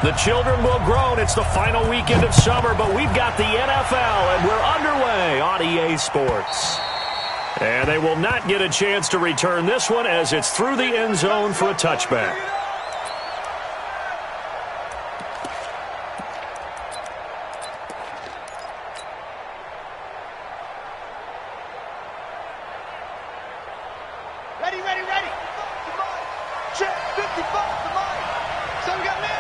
The children will groan. It's the final weekend of summer, but we've got the NFL, and we're underway on EA Sports. And they will not get a chance to return this one as it's through the end zone for a touchback. Ready, ready, ready. Check 55 to mine. So we got man.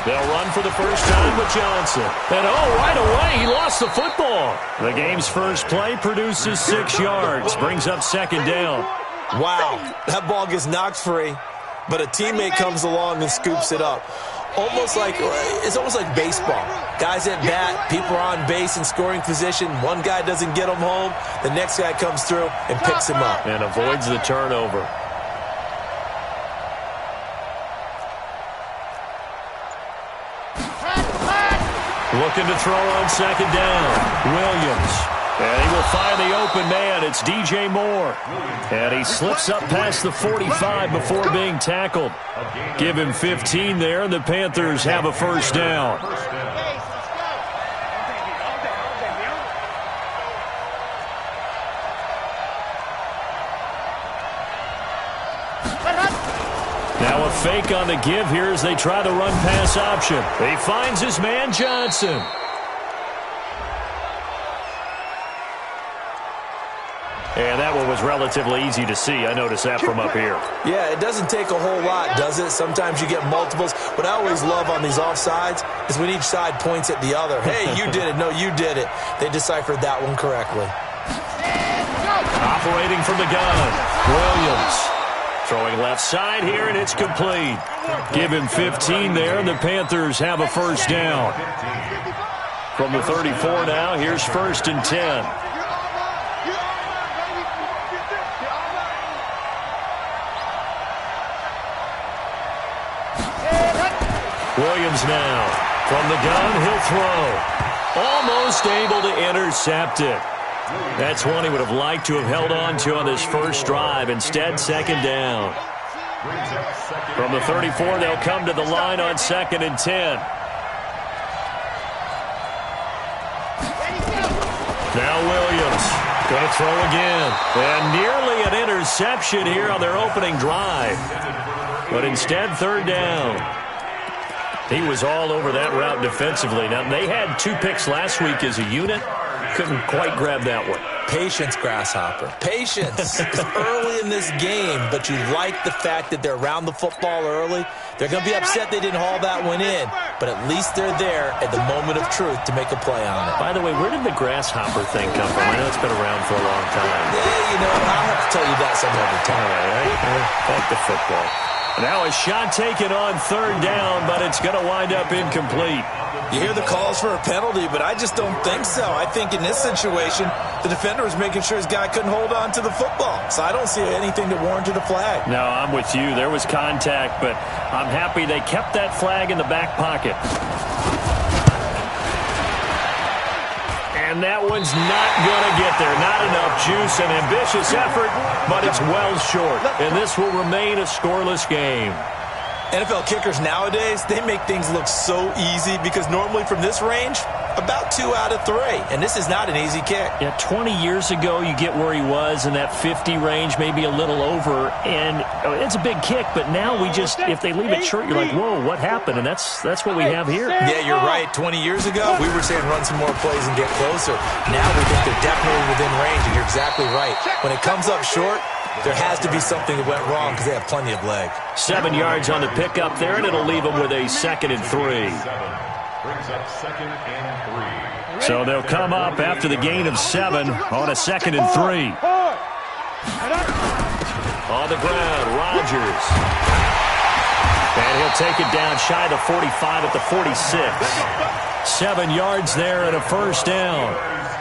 They'll run for the first time with Johnson. And right away, he lost the football. The game's first play produces 6 yards, brings up second down. Wow, that ball gets knocked free, but a teammate comes along and scoops it up. It's almost like baseball. Guys at bat, people are on base in scoring position. One guy doesn't get him home. The next guy comes through and picks him up. And avoids the turnover. Looking to throw on second down. Williams. And he will find the open man. It's DJ Moore. And he slips up past the 45 before being tackled. Give him 15 there, and the Panthers have a first down. Now a fake on the give here as they try the run-pass option. He finds his man Johnson. And that one was relatively easy to see. I noticed that from up here. Yeah, it doesn't take a whole lot, does it? Sometimes you get multiples. What I always love on these offsides is when each side points at the other. Hey, you did it. No, you did it. They deciphered that one correctly. Operating from the gun, Williams. Throwing left side here, and it's complete. Give him 15 there, and the Panthers have a first down. From the 34 now, here's 1st and 10. Williams now. From the gun, he'll throw. Almost able to intercept it. That's one he would have liked to have held on to on this first drive. Instead, second down. From the 34, they'll come to the line on 2nd and 10. Now Williams going to throw again. And nearly an interception here on their opening drive. But instead, 3rd down. He was all over that route defensively. Now, they had 2 picks last week as a unit. Couldn't quite grab that one. Patience, Grasshopper. Patience. It's early in this game, but you like the fact that they're around the football early. They're going to be upset they didn't haul that one in, but at least they're there at the moment of truth to make a play on it. By the way, where did the Grasshopper thing come from? I know it's been around for a long time. Yeah, I'll have to tell you that some other time. All right. Back to football. Now a shot taken on 3rd down, but it's going to wind up incomplete. You hear the calls for a penalty, but I just don't think so. I think in this situation, the defender was making sure his guy couldn't hold on to the football. So I don't see anything that warranted a flag. No, I'm with you. There was contact, but I'm happy they kept that flag in the back pocket. And that one's not going to get there. Not enough juice, an ambitious effort, but it's well short. And this will remain a scoreless game. NFL kickers nowadays, they make things look so easy because normally from this range, about 2 out of 3. And this is not an easy kick. Yeah, 20 years ago, you get where he was in that 50 range, maybe a little over. And it's a big kick, but now we just, if they leave it short, you're like, whoa, what happened? And that's what we have here. Yeah, you're right. 20 years ago, we were saying run some more plays and get closer. Now we think they're definitely within range, and you're exactly right. When it comes up short, there has to be something that went wrong because they have plenty of leg. 7 yards on the pickup there, and it'll leave them with a 2nd and 3. Brings up 2nd and 3. So they'll come up after the gain of 7 on a 2nd and 3. On the ground, Rodgers. And he'll take it down shy of the 45 at the 46. 7 yards there and a first down.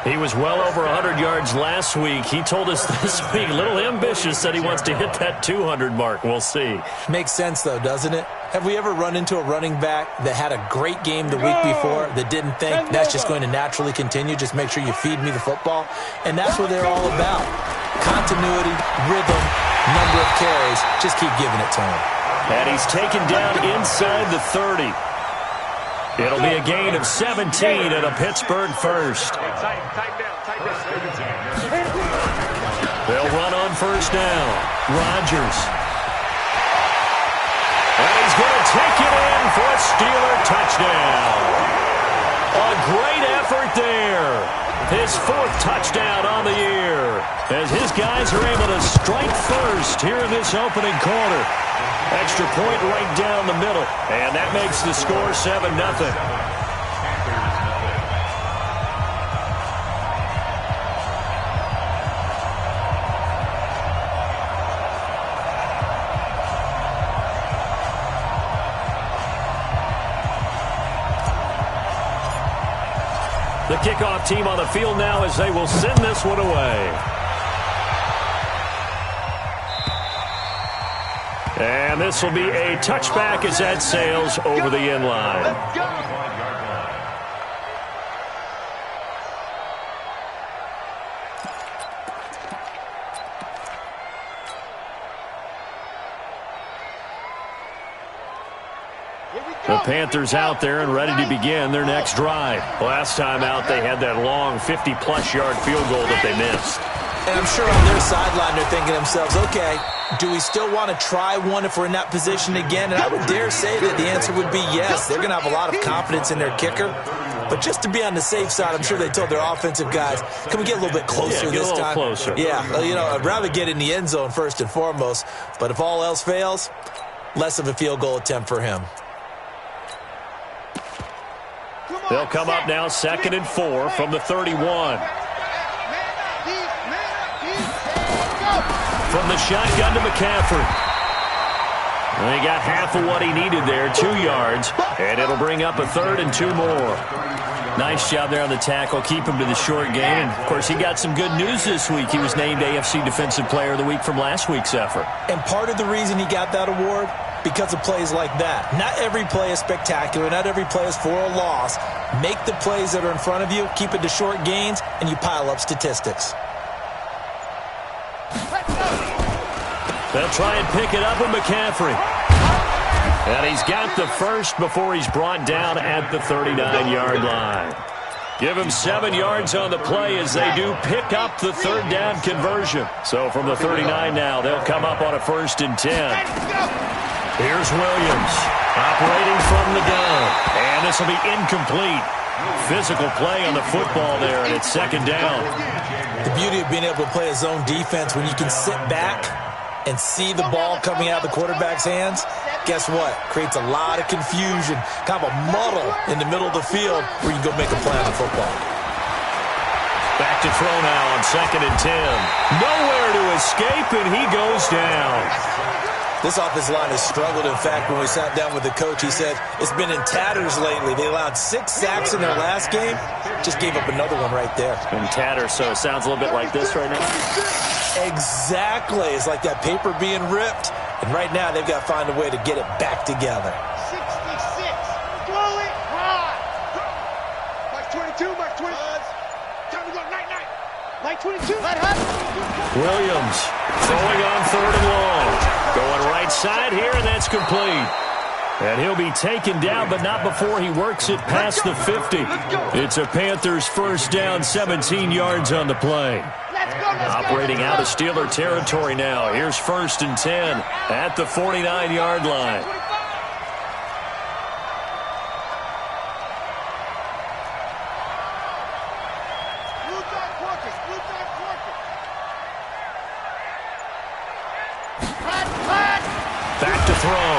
He was well over 100 yards last week. He told us this week, a little ambitious, said he wants to hit that 200 mark. We'll see. Makes sense, though, doesn't it? Have we ever run into a running back that had a great game the week before that didn't think that's just going to naturally continue? Just make sure you feed me the football. And that's what they're all about. Continuity, rhythm, number of carries. Just keep giving it to him. And he's taken down inside the 30. It'll be a gain of 17 and a Pittsburgh first. They'll run on first down. Rodgers. And he's going to take it in for a Steeler touchdown. A great effort there. His 4th touchdown on the year. As his guys are able to strike first here in this opening quarter. Extra point right down the middle. And that makes the score 7-0. The kickoff team on the field now as they will send this one away. And this will be a touchback as that sails over the end line. The Panthers out there and ready to begin their next drive. Last time out, they had that long 50-plus yard field goal that they missed. And I'm sure on their sideline they're thinking to themselves, okay, do we still want to try one if we're in that position again? And I would dare say that the answer would be yes. They're going to have a lot of confidence in their kicker. But just to be on the safe side, I'm sure they told their offensive guys, can we get a little bit closer this time? Closer. Yeah, I'd rather get in the end zone first and foremost. But if all else fails, less of a field goal attempt for him. They'll come up now 2nd and 4 from the 31. From the shotgun to McCaffrey. And he got half of what he needed there, 2 yards. And it'll bring up a 3rd and 2 more. Nice job there on the tackle. Keep him to the short game. And, of course, he got some good news this week. He was named AFC Defensive Player of the Week from last week's effort. And part of the reason he got that award, because of plays like that. Not every play is spectacular. Not every play is for a loss. Make the plays that are in front of you, keep it to short gains, and you pile up statistics. They'll try and pick it up with McCaffrey. And he's got the first before he's brought down at the 39-yard line. Give him 7 yards on the play as they do pick up the 3rd down conversion. So from the 39 now, they'll come up on a 1st and 10. Here's Williams operating from the gun. And this will be incomplete. Physical play on the football there, and it's 2nd down. The beauty of being able to play a zone defense when you can sit back and see the ball coming out of the quarterback's hands, guess what? Creates a lot of confusion, kind of a muddle in the middle of the field where you can go make a play on the football. Back to throw now on 2nd and 10. Nowhere to escape, and he goes down. This offensive line has struggled. In fact, when we sat down with the coach, he said it's been in tatters lately. They allowed 6 sacks in their last game. Just gave up another one right there. It's been tatters, so it sounds a little bit like this right now. Exactly. It's like that paper being ripped. And right now, they've got to find a way to get it back together. 66. Throw it high. Mike 22, Mike 20. Time to go. Night. Mike 22. Williams throwing on 3rd and long. Going right side here, and that's complete. And he'll be taken down, but not before he works it past the 50. It's a Panthers 1st down, 17 yards on the play. Operating out of Steeler territory now. Here's 1st and 10 at the 49-yard line. Back to throw.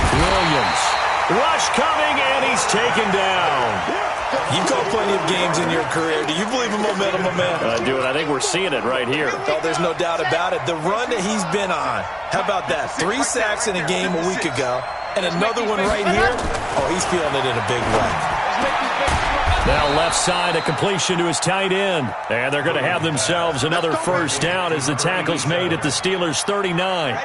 Williams. Rush coming, and he's taken down. You've called plenty of games in your career. Do you believe in momentum, my man? I do, and I think we're seeing it right here. Oh, there's no doubt about it. The run that he's been on. How about that? 3 sacks in a game a week ago. And another one right here. Oh, he's feeling it in a big way. Now left side, a completion to his tight end. And they're going to have themselves another first down as the tackle's made at the Steelers' 39.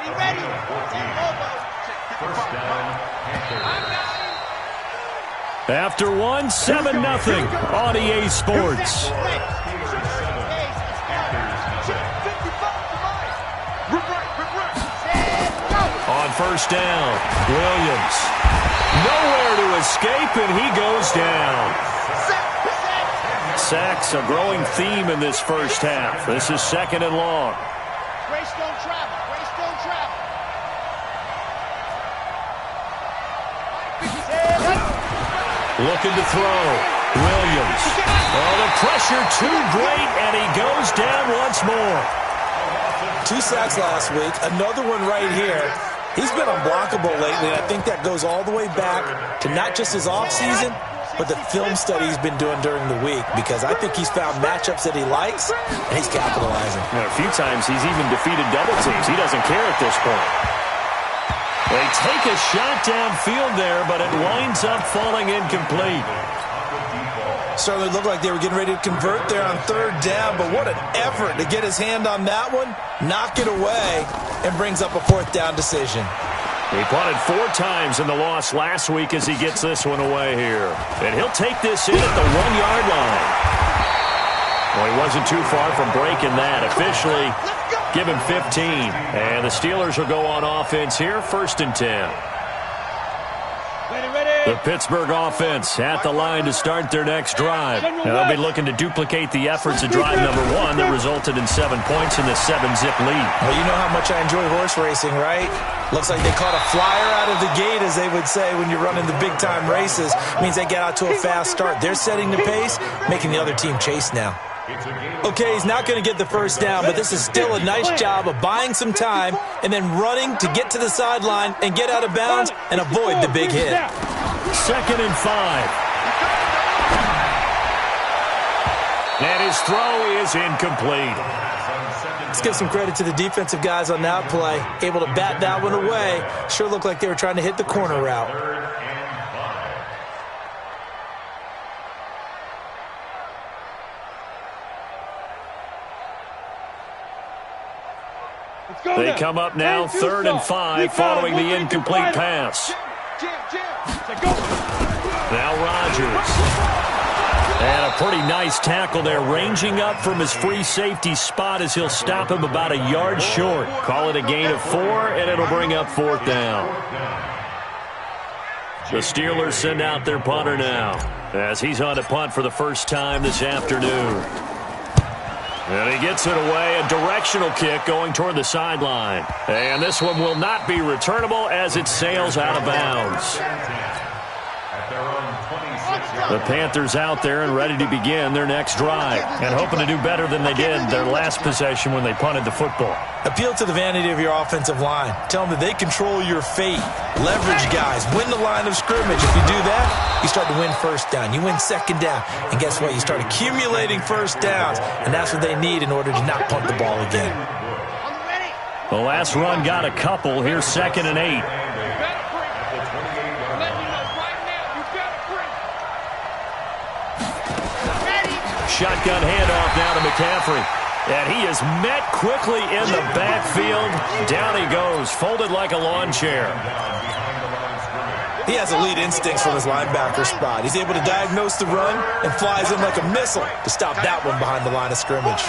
After one, 7-0 on EA Sports. On first down, Williams. Nowhere to escape, and he goes down. Sacks, a growing theme in this first half. This is 2nd and long. Grace don't travel. Grace don't travel. Looking to throw. Williams. Oh, the pressure too great, and he goes down once more. 2 sacks last week. Another one right here. He's been unblockable lately, and I think that goes all the way back to not just his offseason, but the film study he's been doing during the week, because I think he's found matchups that he likes, and he's capitalizing. A few times he's even defeated double teams. He doesn't care at this point. They take a shot downfield there, but it winds up falling incomplete. Certainly looked like they were getting ready to convert there on 3rd down, but what an effort to get his hand on that one, knock it away, and brings up a 4th down decision. He punted 4 times in the loss last week as he gets this one away here. And he'll take this in at the 1-yard line. Well, he wasn't too far from breaking that. Officially, give him 15. And the Steelers will go on offense here, 1st and 10. The Pittsburgh offense at the line to start their next drive. And they'll be looking to duplicate the efforts of drive number 1 that resulted in 7 points in the 7-zip lead. Well, you know how much I enjoy horse racing, right? Looks like they caught a flyer out of the gate, as they would say when you're running the big-time races. It means they get out to a fast start. They're setting the pace, making the other team chase now. Okay, he's not going to get the first down, but this is still a nice job of buying some time and then running to get to the sideline and get out of bounds and avoid the big hit. 2nd and 5. And his throw is incomplete. Let's give some credit to the defensive guys on that play. Able to bat that one away. Sure looked like they were trying to hit the corner route. They come up now, 3rd and 5, following the incomplete pass. Now Rodgers. And a pretty nice tackle there, ranging up from his free safety spot as he'll stop him about a yard short. Call it a gain of 4, and it'll bring up 4th down. The Steelers send out their punter now, as he's on to punt for the first time this afternoon. And he gets it away, a directional kick going toward the sideline. And this one will not be returnable as it sails out of bounds. The Panthers out there and ready to begin their next drive, and hoping to do better than they did their last possession when they punted the football. Appeal to the vanity of your offensive line. Tell them that they control your fate. Leverage guys. Win the line of scrimmage. If you do that, you start to win first down. You win 2nd down. And guess what? You start accumulating first downs, and that's what they need in order to not punt the ball again. The last run got a couple. Here's 2nd and 8. Shotgun handoff now to McCaffrey. And he is met quickly in the backfield. Down he goes, folded like a lawn chair. He has elite instincts from his linebacker spot. He's able to diagnose the run and flies in like a missile to stop that one behind the line of scrimmage.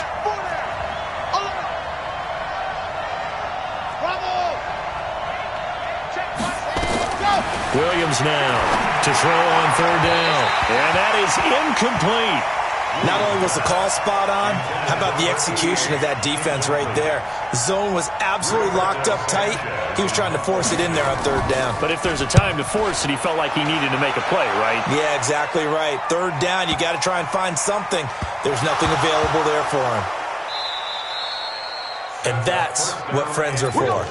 Williams now to throw on 3rd down. And that is incomplete. Not only was the call spot on, how about the execution of that defense right there? The zone was absolutely locked up tight. He was trying to force it in there on 3rd down. But if there's a time to force it, he felt like he needed to make a play, right? Yeah, exactly right. 3rd down, you got to try and find something. There's nothing available there for him. And that's what friends are for.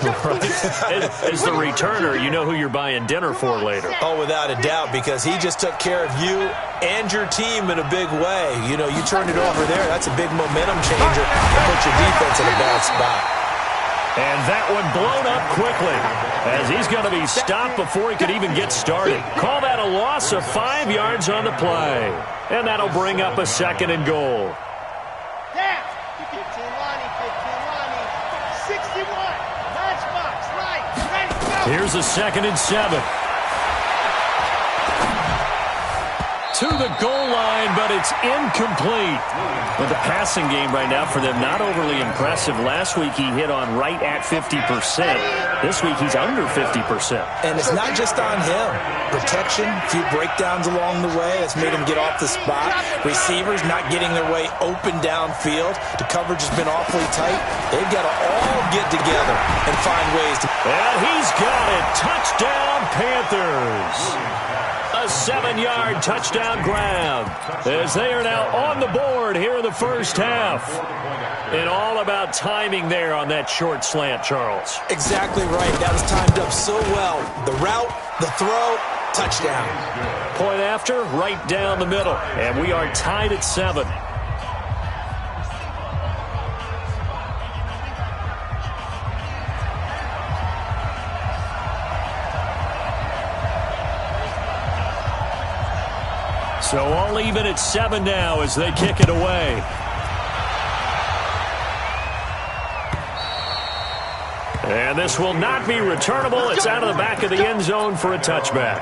As the returner, you know who you're buying dinner for later. Oh, without a doubt, because he just took care of you and your team in a big way. You know, you turned it over there. That's a big momentum changer to put your defense in a bad spot. And that one blown up quickly as he's going to be stopped before he could even get started. Call that a loss of 5 yards on the play. And that'll bring up a 2nd and goal. Down. 15 Lonnie, 61. Matchbox, right. Ready, go. Here's a 2nd and 7. To the goal line, but it's incomplete. But the passing game right now for them, not overly impressive. Last week he hit on right at 50%. This week he's under 50%. And it's not just on him. Protection, a few breakdowns along the way. That's made him get off the spot. Receivers not getting their way open downfield. The coverage has been awfully tight. They've got to all get together and find ways to... And he's got it. Touchdown, Panthers. A 7-yard touchdown grab as they are now on the board here in the first half. And all about timing there on that short slant, Charles. Exactly right. That was timed up so well. The route, the throw, touchdown. Point after, right down the middle. And we are tied at 7. So all even at 7 now as they kick it away. And this will not be returnable. It's out of the back of the end zone for a touchback.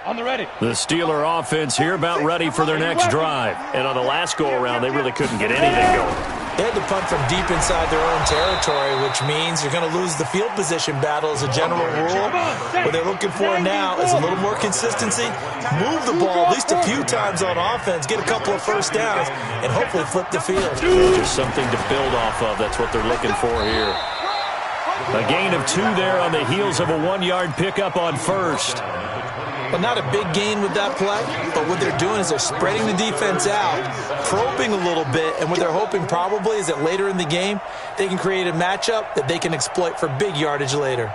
On the ready. The Steeler offense here about ready for their next drive. And on the last go-around, they really couldn't get anything going. They had to punt from deep inside their own territory, which means you're going to lose the field position battle as a general rule. What they're looking for now is a little more consistency, move the ball at least a few times on offense, get a couple of first downs, and hopefully flip the field. Just something to build off of. That's what they're looking for here. A gain of 2 there on the heels of a 1-yard pickup on first. But not a big gain with that play. But what they're doing is they're spreading the defense out, probing a little bit, and what they're hoping probably is that later in the game, they can create a matchup that they can exploit for big yardage later.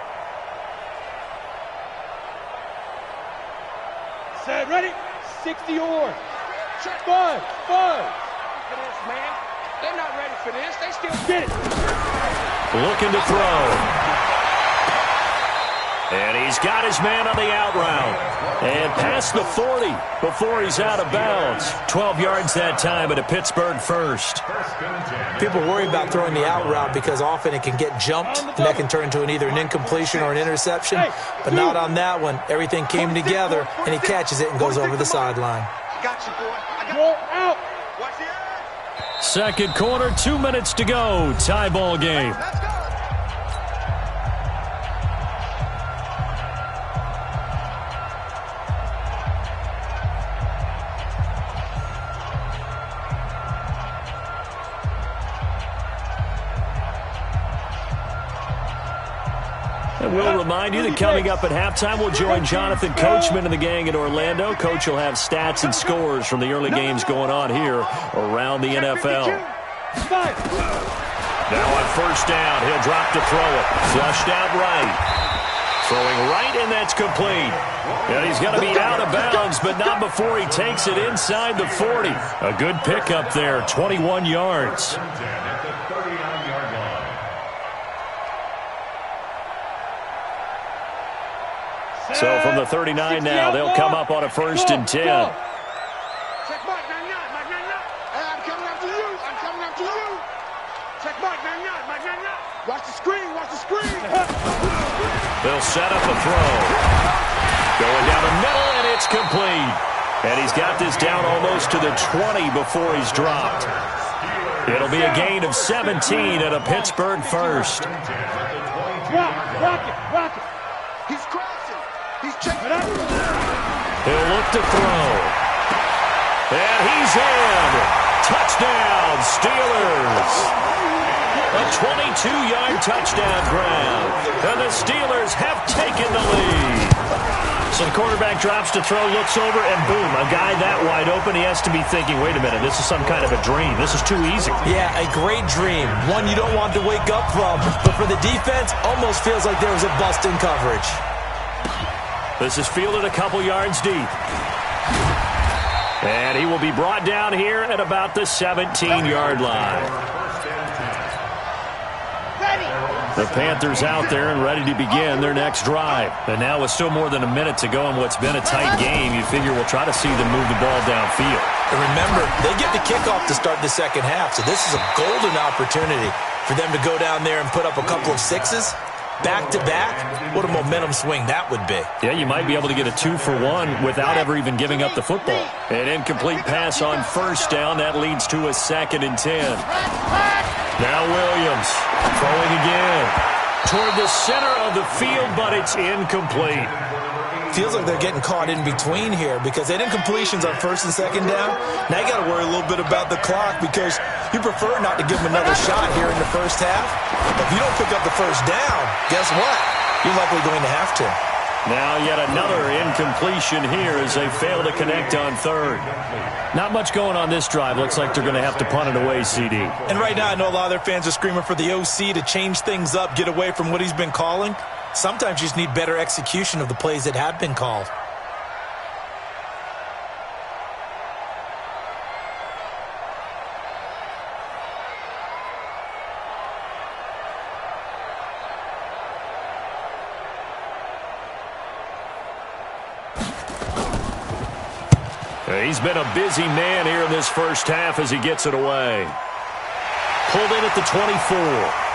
Set, ready? 60 or. Check 5. For this, man. They're not ready for this. They still get it. Looking to throw. And he's got his man on the out route. And past the 40 before he's out of bounds. 12 yards that time at a Pittsburgh first. People worry about throwing the out route because often it can get jumped, and that can turn into either an incompletion or an interception. But not on that one. Everything came together, and he catches it and goes over the sideline. Got you, boy. Roll out. Watch the edge. Second quarter, 2 minutes to go. Tie ball game. Let's go. And we'll remind you that coming up at halftime, we'll join Jonathan Coachman and the gang in Orlando. Coach will have stats and scores from the early games going on here around the NFL. Now on first down, he'll drop to throw it. Flushed out right. Throwing right, and that's complete. And he's going to be out of bounds, but not before he takes it inside the 40. A good pickup there, 21 yards. So from the 39 now, they'll come up on a 1st and 10. Check mark, 99. I'm coming after you. Check mark, 99. Watch the screen. They'll set up a throw. Going down the middle, and it's complete. And he's got this down almost to the 20 before he's dropped. It'll be a gain of 17 at a Pittsburgh first. Rock it. He's crossing. He's checking out. He'll look to throw. And he's in. Touchdown, Steelers. A 22-yard touchdown grab. And the Steelers have taken the lead. So the quarterback drops to throw, looks over, and boom, a guy that wide open, he has to be thinking, wait a minute, this is some kind of a dream. This is too easy. Yeah, a great dream. One you don't want to wake up from. But for the defense, almost feels like there was a bust in coverage. This is fielded a couple yards deep. And he will be brought down here at about the 17-yard line. The Panthers out there and ready to begin their next drive. And now with still more than a minute to go in what's been a tight game, you figure we'll try to see them move the ball downfield. And remember, they get the kickoff to start the second half, so this is a golden opportunity for them to go down there and put up a couple of sixes. Back-to-back, what a momentum swing that would be. Yeah, you might be able to get a 2-for-1 without ever even giving up the football. An incomplete pass on first down. That leads to a 2nd and 10. Now Williams throwing again toward the center of the field, but it's incomplete. Feels like they're getting caught in between here because they didn't completions on first and second down. Now you got to worry a little bit about the clock because you prefer not to give them another shot here in the first half. If you don't pick up the first down, guess what? You're likely going to have to. Now yet another incompletion here as they fail to connect on third. Not much going on this drive. Looks like they're going to have to punt it away, CD. And right now I know a lot of their fans are screaming for the OC to change things up, get away from what he's been calling. Sometimes you just need better execution of the plays that have been called. He's been a busy man here in this first half as he gets it away. Pulled in at the 24.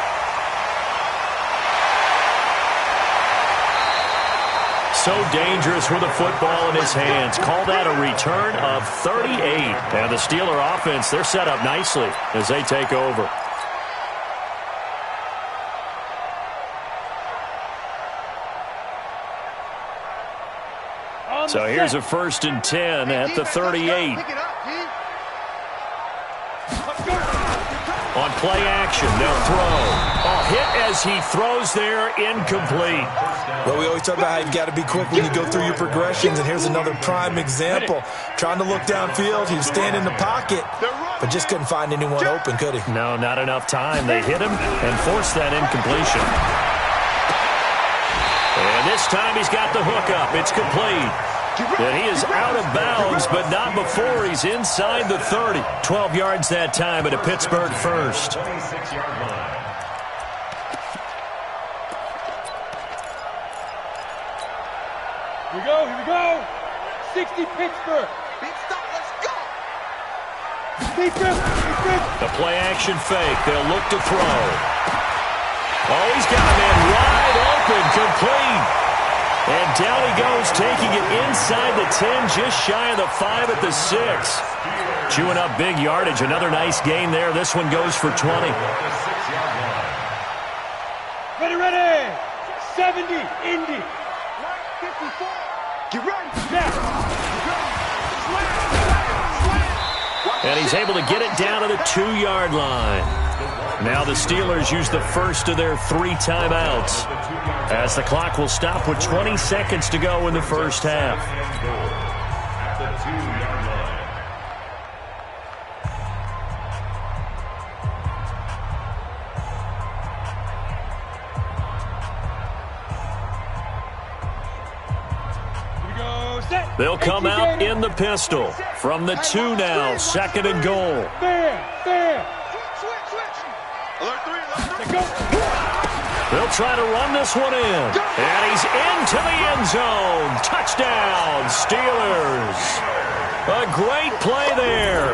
So dangerous with the football in his hands. Call that a return of 38. And the Steeler offense, they're set up nicely as they take over. So here's a 1st and 10 at the 38. On play action, they'll throw. A hit as he throws there, incomplete. Well, we always talk about how you've got to be quick when you go through your progressions, and here's another prime example. Trying to look downfield, he was standing in the pocket, but just couldn't find anyone open, could he? No, not enough time. They hit him and forced that incompletion. And this time he's got the hook up. It's complete. And he is out of bounds, but not before he's inside the 30. 12 yards that time at a Pittsburgh first. Here we go. 60 Pittsburgh. Big stop, let's go. Defense. The play action fake. They'll look to throw. Oh, he's got a man wide open, complete. And down he goes, taking it inside the 10, just shy of the 5 at the 6. Chewing up big yardage. Another nice gain there. This one goes for 20. Ready. 70, Indy. 54. Get ready. And he's able to get it down to the 2-yard line. Now the Steelers use the first of their 3 timeouts as the clock will stop with 20 seconds to go in the first half. They'll come out in the pistol from the 2 now, 2nd and goal. Fair. They'll try to run this one in. And he's into the end zone. Touchdown, Steelers. A great play there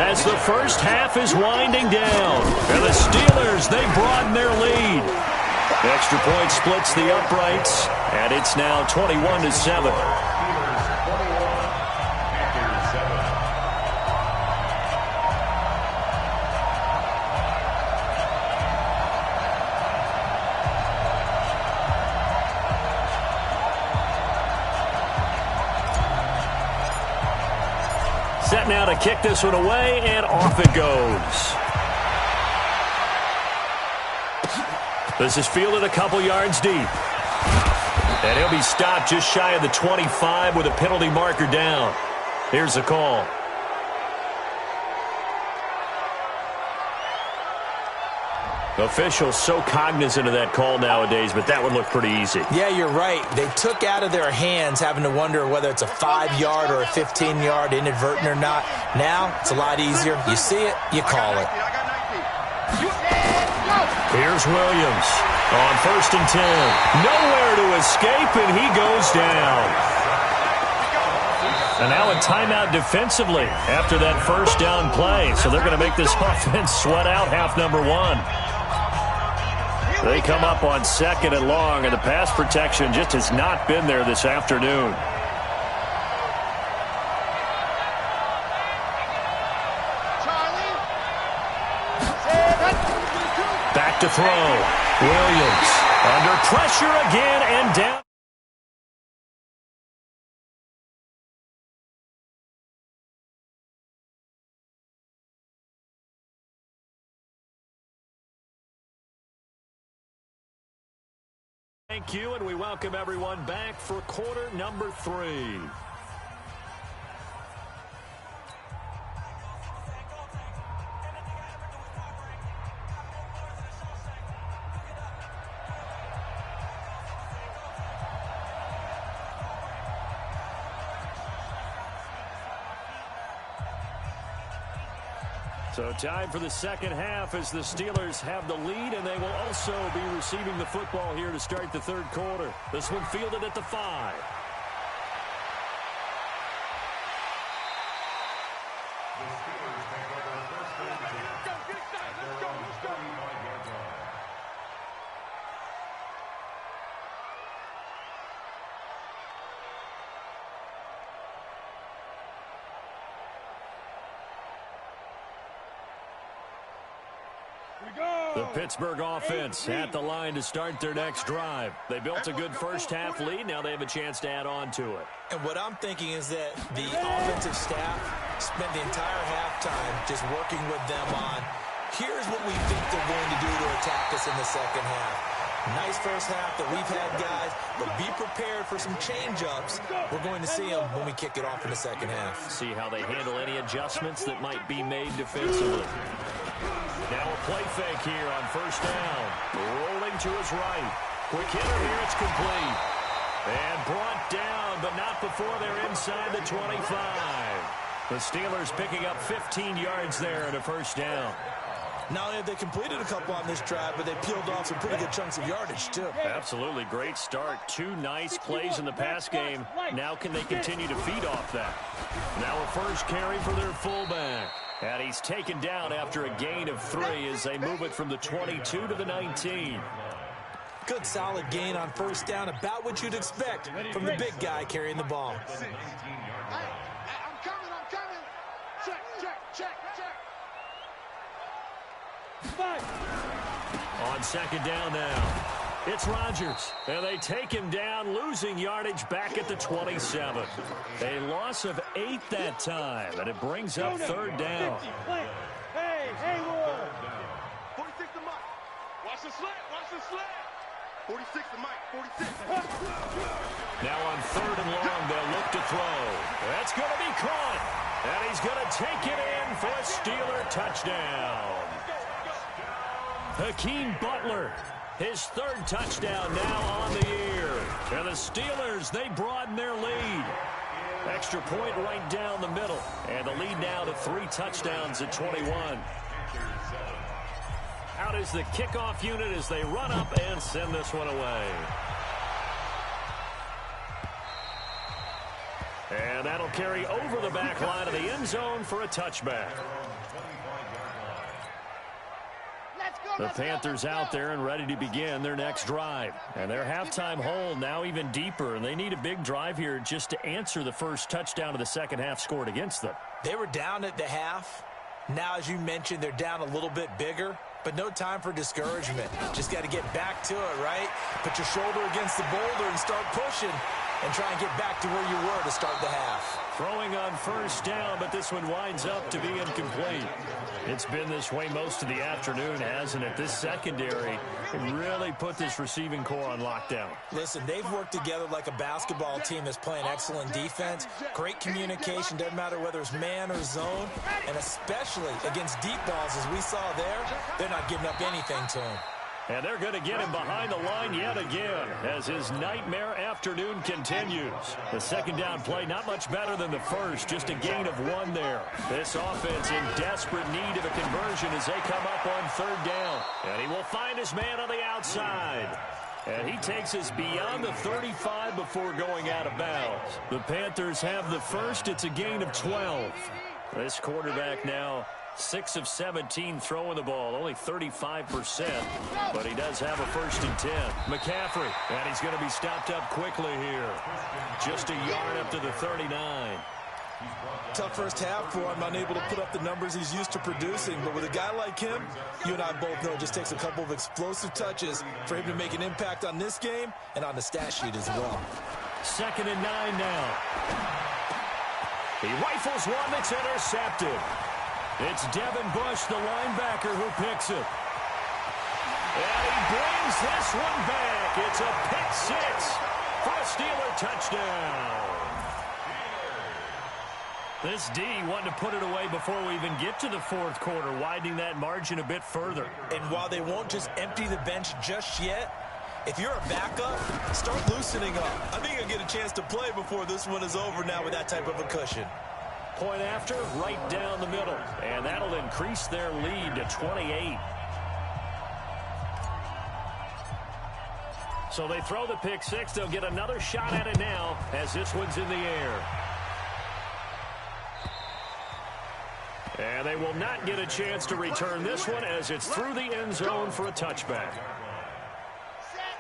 as the first half is winding down. And the Steelers, they broaden their lead. Extra point splits the uprights, and it's now 21-7. Set now to kick this one away, and off it goes. This is fielded a couple yards deep. And he'll be stopped just shy of the 25 with a penalty marker down. Here's the call. Officials so cognizant of that call nowadays, but that would look pretty easy. Yeah, you're right. They took out of their hands having to wonder whether it's a 5-yard or a 15-yard inadvertent or not. Now, it's a lot easier. You see it, you call it. Here's Williams on 1st and 10. Nowhere to escape, and he goes down. And now a timeout defensively after that first down play. So they're going to make this offense sweat out half number one. They come up on 2nd and long, and the pass protection just has not been there this afternoon. Back to throw. Williams under pressure again and down. Thank you, and we welcome everyone back for quarter number 3. So time for the second half as the Steelers have the lead, and they will also be receiving the football here to start the third quarter. This one fielded at the 5. The Pittsburgh offense at the line to start their next drive. They built a good first half lead. Now they have a chance to add on to it. And what I'm thinking is that the offensive staff spent the entire halftime just working with them on, here's what we think they're going to do to attack us in the second half. Nice first half that we've had, guys, but be prepared for some change-ups. We're going to see them when we kick it off in the second half. See how they handle any adjustments that might be made defensively. Now a play fake here on first down. Rolling to his right. Quick hitter here, it's complete. And brought down, but not before they're inside the 25. The Steelers picking up 15 yards there and a first down. Not only have they completed a couple on this drive, but they peeled off some pretty good chunks of yardage, too. Absolutely. Great start. 2 nice plays in the pass game. Now can they continue to feed off that? Now a first carry for their fullback. And he's taken down after a gain of 3 as they move it from the 22 to the 19. Good solid gain on first down, about what you'd expect from the big guy carrying the ball. I'm coming. Check. On second down now, it's Rodgers, and they take him down, losing yardage back at the 27. A loss of 8 that time, and it brings up third down. Hey, Hayward. 46 to Mike. Watch the slant. 46 to Mike. 46. Now on third and long, they'll look to throw. That's going to be caught, and he's going to take it in for a Steeler touchdown. Hakeem Butler, his 3rd touchdown now on the year. And the Steelers, they broaden their lead. Extra point right down the middle. And the lead now to 3 touchdowns at 21. Out is the kickoff unit as they run up and send this one away. And that'll carry over the back line of the end zone for a touchback. The Panthers out there and ready to begin their next drive. And their halftime hole now even deeper, and they need a big drive here just to answer the first touchdown of the second half scored against them. They were down at the half. Now, as you mentioned, they're down a little bit bigger, but no time for discouragement. Just got to get back to it, right? Put your shoulder against the boulder and start pushing. and try and get back to where you were to start the half. Throwing on first down, but this one winds up to be incomplete. It's been this way most of the afternoon, hasn't it? This secondary really put this receiving core on lockdown. Listen, they've worked together like a basketball team that's playing excellent defense. Great communication, doesn't matter whether it's man or zone, and especially against deep balls, as we saw there, they're not giving up anything to him. And they're going to get him behind the line yet again as his nightmare afternoon continues. The second down play, not much better than the first, just a gain of 1 there. This offense in desperate need of a conversion as they come up on third down. And he will find his man on the outside. And he takes us beyond the 35 before going out of bounds. The Panthers have the first. It's a gain of 12. This quarterback now 6 of 17 throwing the ball, only 35%, but he does have a 1st and 10. McCaffrey, and he's going to be stopped up quickly here. Just a yard up to the 39. Tough first half for him, unable to put up the numbers he's used to producing, but with a guy like him, you and I both know it just takes a couple of explosive touches for him to make an impact on this game and on the stat sheet as well. 2nd and 9 now. He rifles one that's intercepted. It's Devin Bush, the linebacker, who picks it. And he brings this one back. It's a pick 6 for a Steeler touchdown. This D wanting to put it away before we even get to the 4th quarter, widening that margin a bit further. And while they won't just empty the bench just yet, if you're a backup, start loosening up. I think you'll get a chance to play before this one is over now with that type of a cushion. Point after, right down the middle. And that'll increase their lead to 28. So they throw the pick 6. They'll get another shot at it now as this one's in the air. And they will not get a chance to return this one as it's through the end zone for a touchback.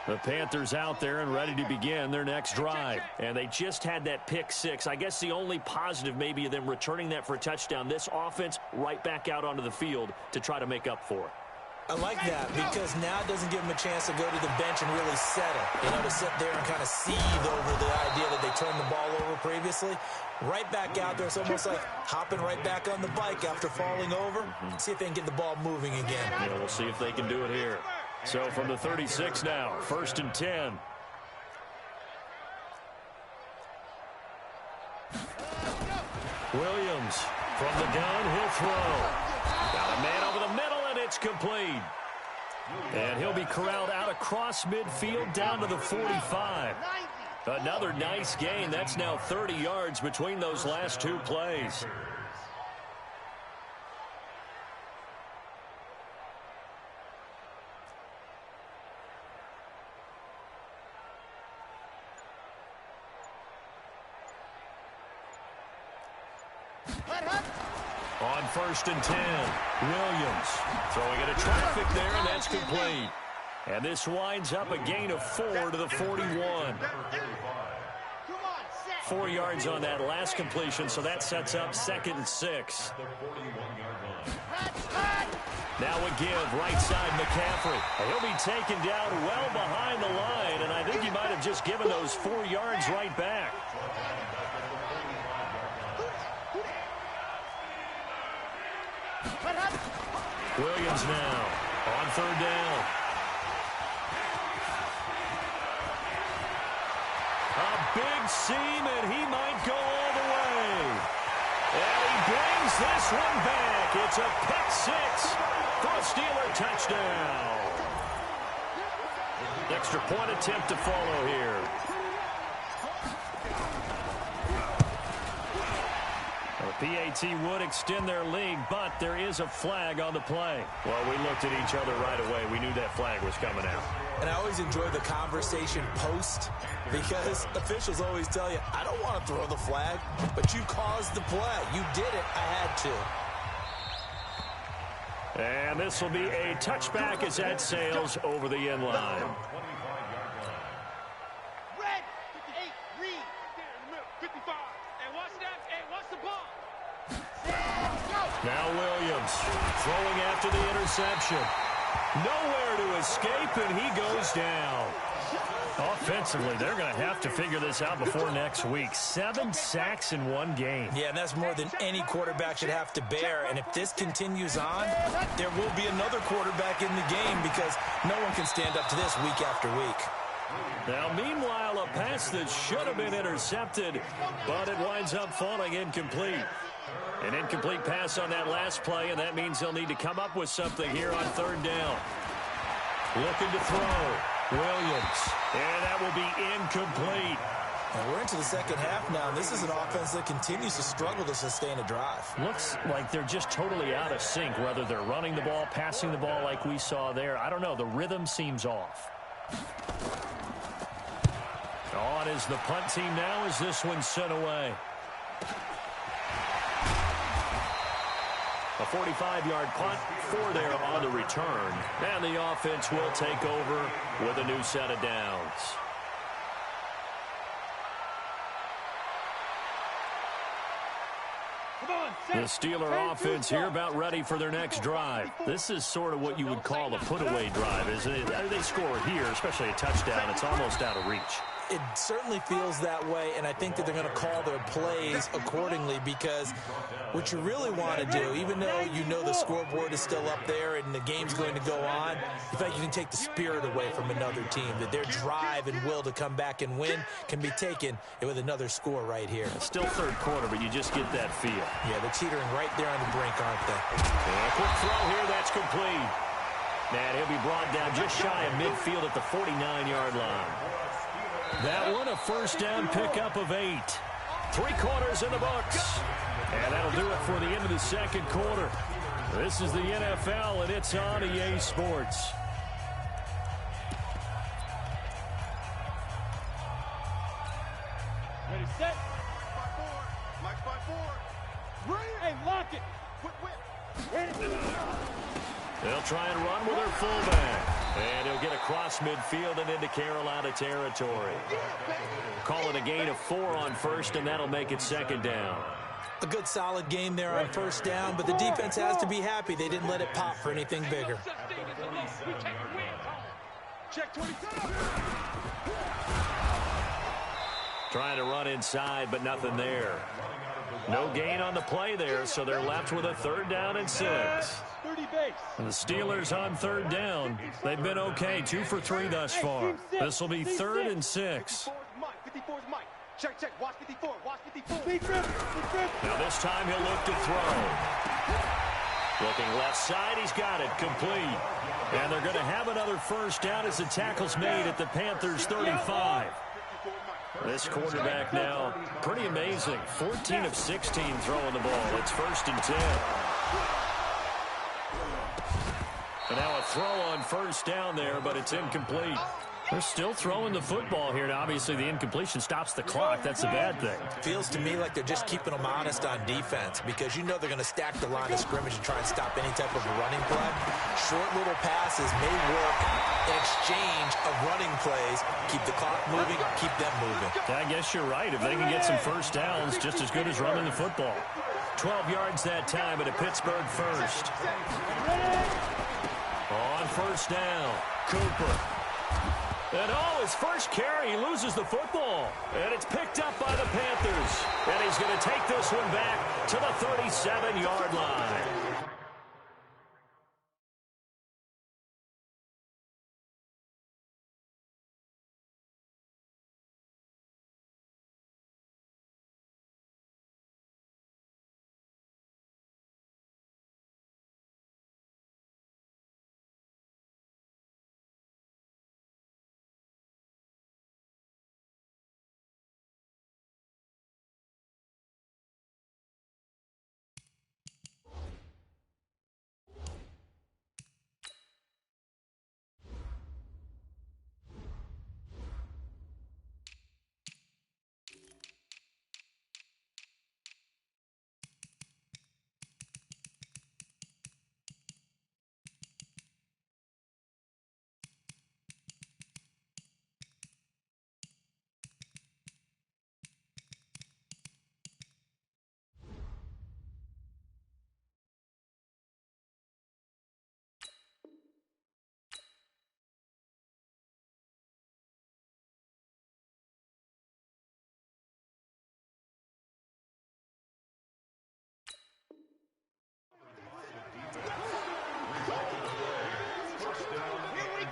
The Panthers out there and ready to begin their next drive. And they just had that pick 6. I guess the only positive maybe of them returning that for a touchdown. This offense right back out onto the field to try to make up for it. I like that because now it doesn't give them a chance to go to the bench and really settle. You know, to sit there and kind of seethe over the idea that they turned the ball over previously. Right back out there. It's almost like hopping right back on the bike after falling over. See if they can get the ball moving again. Yeah, we'll see if they can do it here. So from the 36 now, 1st and 10. Williams from the gun, he'll throw. Got a man over the middle, and it's complete. And he'll be corralled out across midfield down to the 45. Another nice gain. That's now 30 yards between those last 2 plays. On 1st and 10, Williams throwing into traffic there, and that's complete. And this winds up a gain of 4 to the 41. 4 yards on that last completion, so that sets up 2nd and 6. Now a give, right side McCaffrey. He'll be taken down well behind the line, and I think he might have just given those 4 yards right back. Williams now on 3rd down. A big seam, and he might go all the way. And he brings this one back. It's a pick 6 for a Steeler touchdown. Extra point attempt to follow here. PAT would extend their lead, but there is a flag on the play. Well, we looked at each other right away. We knew that flag was coming out. And I always enjoy the conversation post because officials always tell you, I don't want to throw the flag, but you caused the play. You did it. I had to. And this will be a touchback as that sails over the end line. Red, 58, Reed, 55. And watch that, and watch the ball. Now Williams throwing after the interception. Nowhere to escape, and he goes down. Offensively, they're going to have to figure this out before next week. 7 sacks in one game. Yeah, and that's more than any quarterback should have to bear. And if this continues on, there will be another quarterback in the game because no one can stand up to this week after week. Now, meanwhile, a pass that should have been intercepted, but it winds up falling incomplete. An incomplete pass on that last play, and that means they'll need to come up with something here on third down. Looking to throw. Williams. And that will be incomplete. And we're into the second half now, and this is an offense that continues to struggle to sustain a drive. Looks like they're just totally out of sync, whether they're running the ball, passing the ball like we saw there. I don't know. The rhythm seems off. On is the punt team now as this one's sent away. A 45-yard punt for there on the return. And the offense will take over with a new set of downs. The Steeler offense here about ready for their next drive. This is sort of what you would call a put-away drive, isn't it? They score here, especially a touchdown. It's almost out of reach. It certainly feels that way, and I think that they're going to call their plays accordingly because what you really want to do, even though you know the scoreboard is still up there and the game's going to go on, in fact, you can take the spirit away from another team, that their drive and will to come back and win can be taken with another score right here. It's still third quarter, but you just get that feel. Yeah, they're teetering right there on the brink, aren't they? And a quick throw here, that's complete. And he'll be brought down just shy of midfield at the 49-yard line. That one, a first down pickup of 8. 3 quarters in the books. And that'll do it for the end of the second quarter. This is the NFL, and it's on EA Sports. Ready, set. 5-4. Mike 5-4. Hey, lock it. Whip. They'll try and run with their fullback. And he'll get across midfield and into Carolina territory. Call it a gain of 4 on first, and that'll make it second down. A good solid game there on first down, but the defense has to be happy they didn't let it pop for anything bigger. Check 27. Trying to run inside, but nothing there. No gain on the play there, so they're left with a third down and 6. 30 base. And the Steelers on third down. They've been okay, 2 for 3 thus far. This will be 3rd and 6. 54's Mike. Check. Watch 54. Watch 54. Now this time he'll look to throw. Looking left side, he's got it, complete. And they're going to have another first down as the tackle's made at the Panthers' 35. This quarterback now, pretty amazing. 14 of 16 throwing the ball. It's 1st and 10. And now a throw on first down there, but it's incomplete. They're still throwing the football here. Now, obviously, the incompletion stops the clock. That's a bad thing. Feels to me like they're just keeping them honest on defense because you know they're going to stack the line of scrimmage and try and stop any type of a running play. Short little passes may work in exchange of running plays. Keep the clock moving, keep them moving. I guess you're right. If they can get some first downs, just as good as running the football. 12 yards that time at a Pittsburgh first. On first down, Cooper. And his first carry, he loses the football. And it's picked up by the Panthers. And he's going to take this one back to the 37-yard line.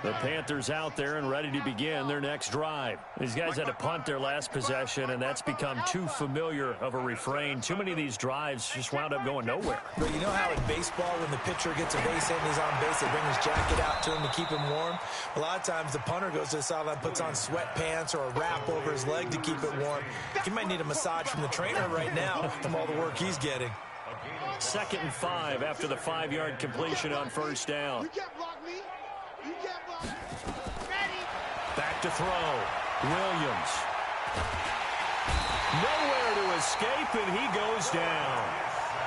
The Panthers out there and ready to begin their next drive. These guys had to punt their last possession, and that's become too familiar of a refrain. Too many of these drives just wound up going nowhere. But you know how in baseball, when the pitcher gets a base hit and he's on base, they bring his jacket out to him to keep him warm? A lot of times the punter goes to the sideline, puts on sweatpants or a wrap over his leg to keep it warm. He might need a massage from the trainer right now from all the work he's getting. 2nd and 5 after the 5-yard completion on first down. You can't block me. You can't block me. Ready. Back to throw. Williams. Nowhere to escape, and he goes down.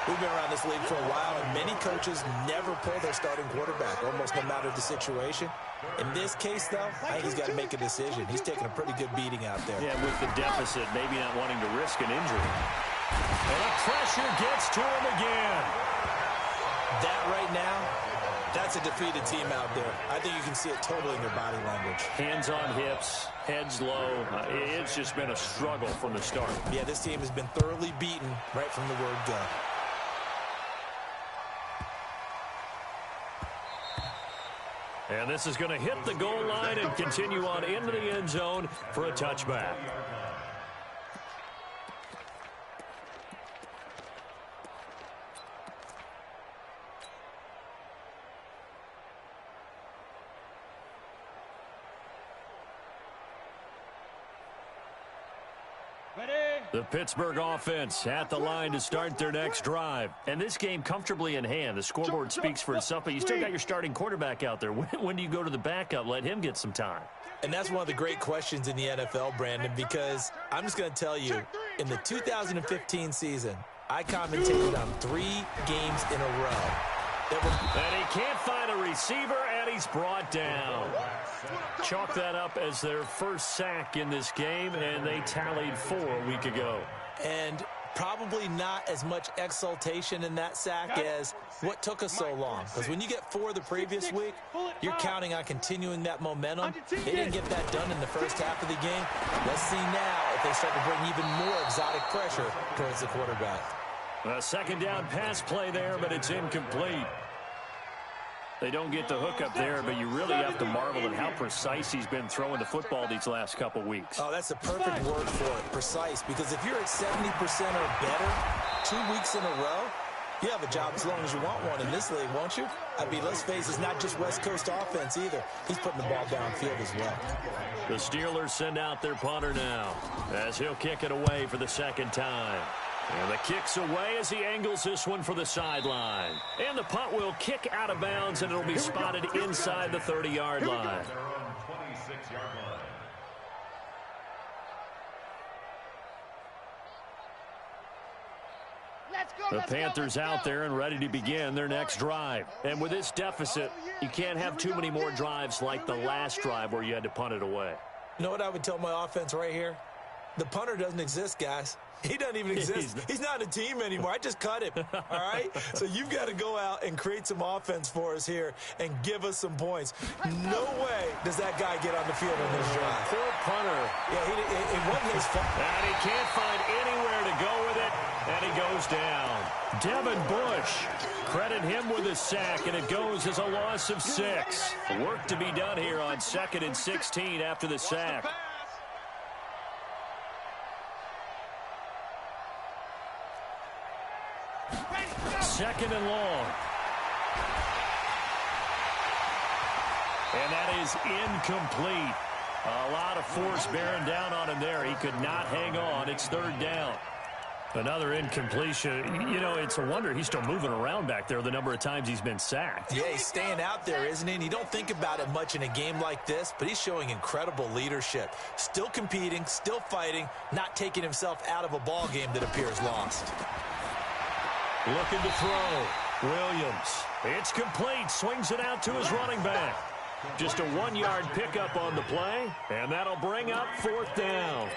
We've been around this league for a while, and many coaches never pull their starting quarterback, almost no matter the situation. In this case, though, I think he's got to make a decision. He's taking a pretty good beating out there. Yeah, with the deficit, maybe not wanting to risk an injury. And the pressure gets to him again. That right now, that's a defeated team out there. I think you can see it totally in their body language. Hands on hips, heads low. It's just been a struggle from the start. Yeah, this team has been thoroughly beaten right from the word go. And this is going to hit the goal line and continue on into the end zone for a touchback. The Pittsburgh offense at the line to start their next drive. And this game comfortably in hand. The scoreboard speaks for itself, but you still got your starting quarterback out there. When do you go to the backup? Let him get some time. And that's one of the great questions in the NFL, Brandon, because I'm just going to tell you, in the 2015 season, I commentated on 3 games in a row. And he can't find a receiver, and he's brought down. Chalk that up as their first sack in this game, and they tallied 4 a week ago. And probably not as much exultation in that sack as what took us so long. Because when you get 4 the previous week, you're counting on continuing that momentum. They didn't get that done in the first half of the game. Let's see now if they start to bring even more exotic pressure towards the quarterback. A second down pass play there, but it's incomplete. They don't get the hook up there, but you really have to marvel at how precise he's been throwing the football these last couple weeks. Oh, that's the perfect word for it, precise. Because if you're at 70% or better 2 weeks in a row, you have a job as long as you want one in this league, won't you? I mean, let's face it, it's not just West Coast offense either. He's putting the ball downfield as well. The Steelers send out their punter now as he'll kick it away for the second time. And the kick's away as he angles this one for the sideline. And the punt will kick out of bounds, and it'll be spotted inside the 30-yard line. The Panthers out there and ready to begin their next drive. And with this deficit, you can't have too many more drives like the last drive where you had to punt it away. You know what I would tell my offense right here? The punter doesn't exist, guys. He doesn't even exist. He's not a team anymore. I just cut him, all right? So you've got to go out and create some offense for us here and give us some points. No way does that guy get on the field on this drive. Poor punter. Yeah, it wasn't his fault. And he can't find anywhere to go with it, and he goes down. Devin Bush, credit him with a sack, and it goes as a loss of 6. Work to be done here on 2nd and 16 after the sack. Second and long. And that is incomplete. A lot of force bearing down on him there. He could not hang on. It's 3rd down. Another incompletion. You know, it's a wonder he's still moving around back there the number of times he's been sacked. Yeah, he's staying out there, isn't he? And you don't think about it much in a game like this, but he's showing incredible leadership. Still competing, still fighting, not taking himself out of a ball game that appears lost. Looking to throw. Williams. It's complete. Swings it out to his running back. Just a 1-yard pickup on the play, and that'll bring up 4th down.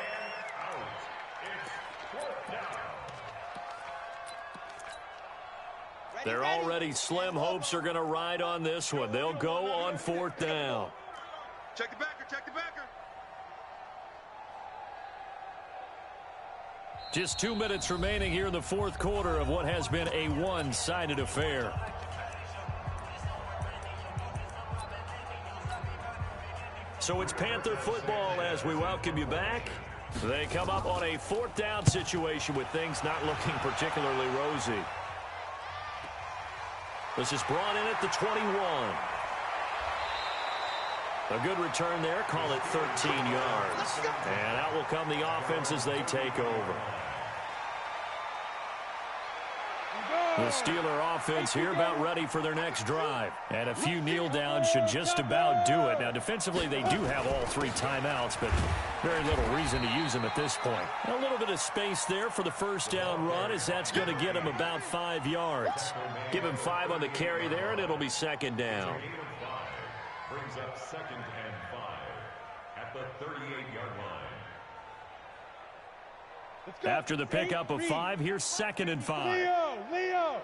Their already slim hopes are going to ride on this one. They'll go on 4th down. Check the backer, check the backer. Just 2 minutes remaining here in the 4th quarter of what has been a one-sided affair. So it's Panther football as we welcome you back. They come up on a 4th down situation with things not looking particularly rosy. This is brought in at the 21. A good return there. Call it 13 yards. And out will come the offense as they take over. The Steeler offense here about ready for their next drive. And a few kneel downs should just about do it. Now, defensively, they do have all 3 timeouts, but very little reason to use them at this point. A little bit of space there for the first down run, as that's going to get him about 5 yards. Give him 5 on the carry there, and it'll be 2nd down. Brings up 2nd and 5 at the 38-yard line. After the pickup of 5, here's 2nd and 5. Leo!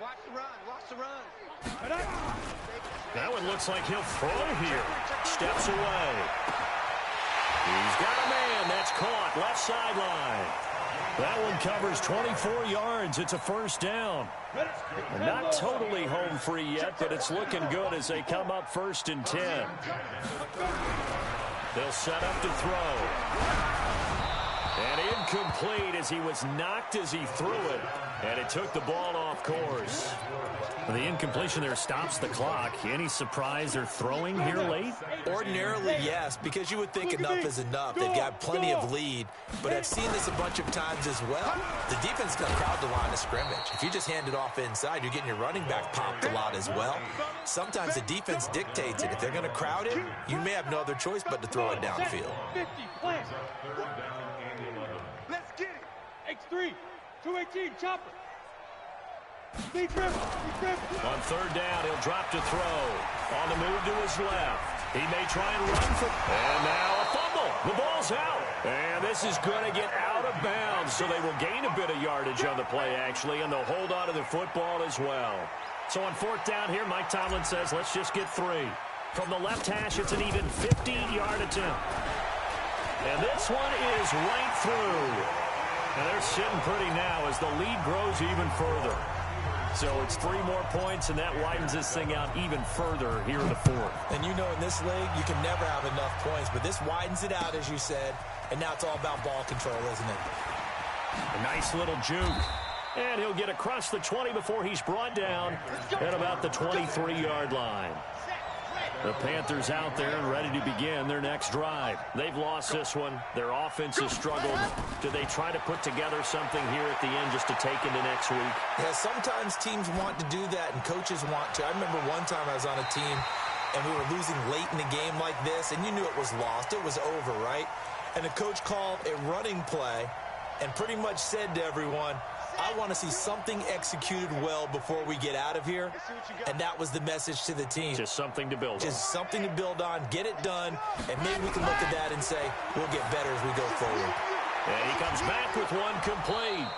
Watch the run. Watch the run. That one looks like he'll throw here. Steps away. He's got a man. That's caught. Left sideline. That one covers 24 yards. It's a 1st down. Not totally home free yet, but it's looking good as they come up 1st and 10. They'll set up to throw. And incomplete as he was knocked as he threw it. And it took the ball off course. The incompletion there stops the clock. Any surprise they're throwing here late? Ordinarily, yes, because you would think enough is enough. They've got plenty of lead, but I've seen this a bunch of times as well. The defense is going to crowd the line of scrimmage. If you just hand it off inside, you're getting your running back popped a lot as well. Sometimes the defense dictates it. If they're going to crowd it, you may have no other choice but to throw it downfield. 50, plant. Let's get it. X3, 218, chopper. Big dribble. On 3rd down, he'll drop to throw. On the move to his left. He may try and run for... And now a fumble. The ball's out. And this is going to get out of bounds, so they will gain a bit of yardage on the play, actually, and they'll hold on to the football as well. So on 4th down here, Mike Tomlin says, let's just get 3. From the left hash, it's an even 50-yard attempt. And this one is right through. And they're sitting pretty now as the lead grows even further. So it's 3 more points, and that widens this thing out even further here in the 4th. And you know in this league, you can never have enough points, but this widens it out, as you said, and now it's all about ball control, isn't it? A nice little juke. And he'll get across the 20 before he's brought down at about the 23-yard line. The Panthers out there and ready to begin their next drive. They've lost this one. Their offense has struggled. Do they try to put together something here at the end just to take into next week? Yeah, sometimes teams want to do that and coaches want to. I remember one time I was on a team and we were losing late in the game like this, and you knew it was lost. It was over, right? And the coach called a running play and pretty much said to everyone, I want to see something executed well before we get out of here. And that was the message to the team. Just something to build on. Just something to build on, get it done, and maybe we can look at that and say, we'll get better as we go forward. And he comes back with one complete.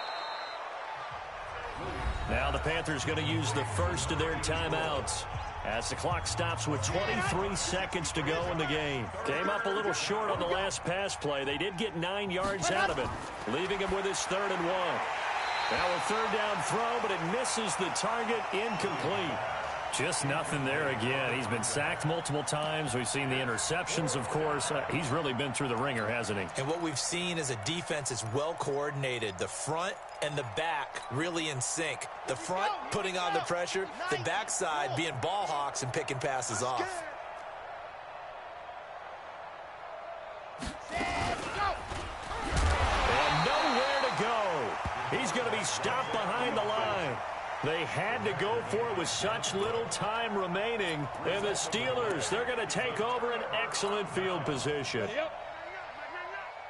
Now the Panthers going to use the first of their timeouts as the clock stops with 23 seconds to go in the game. Came up a little short on the last pass play. They did get 9 yards out of it, leaving him with his 3rd and 1. Now a 3rd down throw, but it misses the target, incomplete. Just nothing there again. He's been sacked multiple times. We've seen the interceptions, of course. He's really been through the ringer, hasn't he? And what we've seen is a defense that's well coordinated. The front and the back really in sync. The front putting on the pressure, the backside being ball hawks and picking passes off. And nowhere to go. He's going to be stopped behind the line. They had to go for it with such little time remaining. And the Steelers, they're going to take over an excellent field position.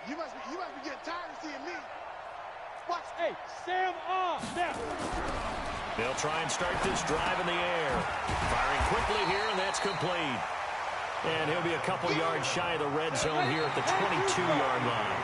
You must be getting tired of seeing me. Watch, hey, Sam off now. They'll try and start this drive in the air. Firing quickly here, and that's complete. And he'll be a couple yards shy of the red zone here at the 22-yard line.